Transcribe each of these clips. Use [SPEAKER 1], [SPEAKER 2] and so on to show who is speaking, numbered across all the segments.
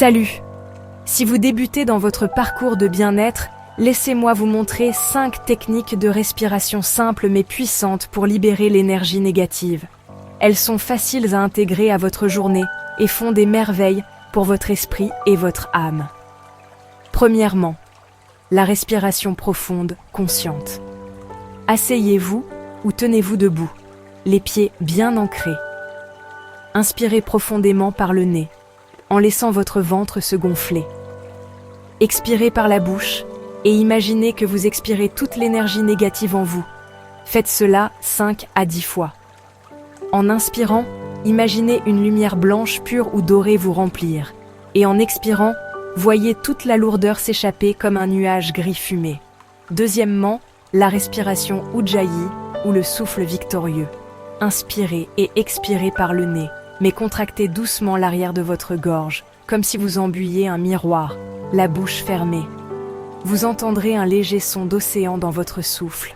[SPEAKER 1] Salut! Si vous débutez dans votre parcours de bien-être, laissez-moi vous montrer 5 techniques de respiration simples mais puissantes pour libérer l'énergie négative. Elles sont faciles à intégrer à votre journée et font des merveilles pour votre esprit et votre âme. Premièrement, la respiration profonde, consciente. Asseyez-vous ou tenez-vous debout, les pieds bien ancrés. Inspirez profondément par le nez, en laissant votre ventre se gonfler. Expirez par la bouche et imaginez que vous expirez toute l'énergie négative en vous. Faites cela 5 à 10 fois. En inspirant, imaginez une lumière blanche pure ou dorée vous remplir. Et en expirant, voyez toute la lourdeur s'échapper comme un nuage gris fumé. Deuxièmement, la respiration Ujjayi ou le souffle victorieux. Inspirez et expirez par le nez, mais contractez doucement l'arrière de votre gorge, comme si vous embuiez un miroir, la bouche fermée. Vous entendrez un léger son d'océan dans votre souffle.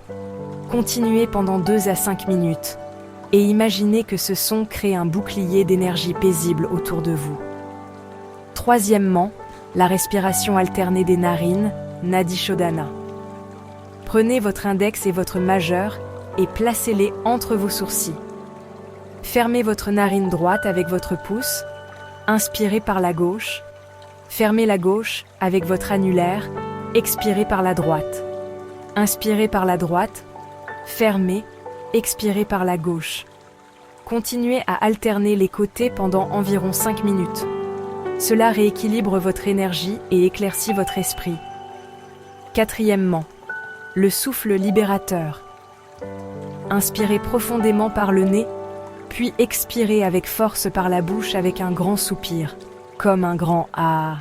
[SPEAKER 1] Continuez pendant 2 à 5 minutes et imaginez que ce son crée un bouclier d'énergie paisible autour de vous. Troisièmement, la respiration alternée des narines, Nadi Shodhana. Prenez votre index et votre majeur et placez-les entre vos sourcils. Fermez votre narine droite avec votre pouce, inspirez par la gauche, fermez la gauche avec votre annulaire, expirez par la droite. Inspirez par la droite, fermez, expirez par la gauche. Continuez à alterner les côtés pendant environ 5 minutes. Cela rééquilibre votre énergie et éclaircit votre esprit. Quatrièmement, le souffle libérateur. Inspirez profondément par le nez, puis expirez avec force par la bouche avec un grand soupir, comme un grand « ah ».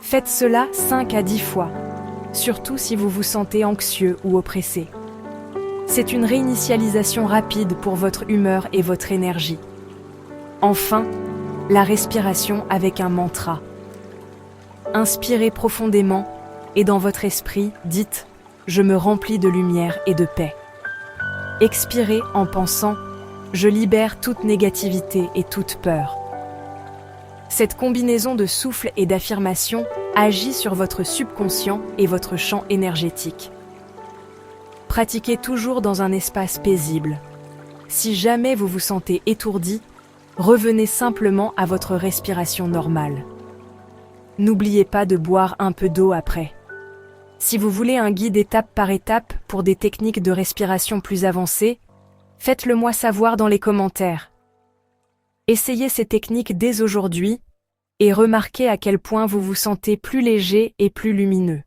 [SPEAKER 1] Faites cela 5 à 10 fois, surtout si vous vous sentez anxieux ou oppressé. C'est une réinitialisation rapide pour votre humeur et votre énergie. Enfin, la respiration avec un mantra. Inspirez profondément et dans votre esprit, dites « Je me remplis de lumière et de paix ». Expirez en pensant « Je libère toute négativité et toute peur ». Cette combinaison de souffle et d'affirmation agit sur votre subconscient et votre champ énergétique. Pratiquez toujours dans un espace paisible. Si jamais vous vous sentez étourdi, revenez simplement à votre respiration normale. N'oubliez pas de boire un peu d'eau après. Si vous voulez un guide étape par étape pour des techniques de respiration plus avancées, faites-le moi savoir dans les commentaires. Essayez ces techniques dès aujourd'hui et remarquez à quel point vous vous sentez plus léger et plus lumineux.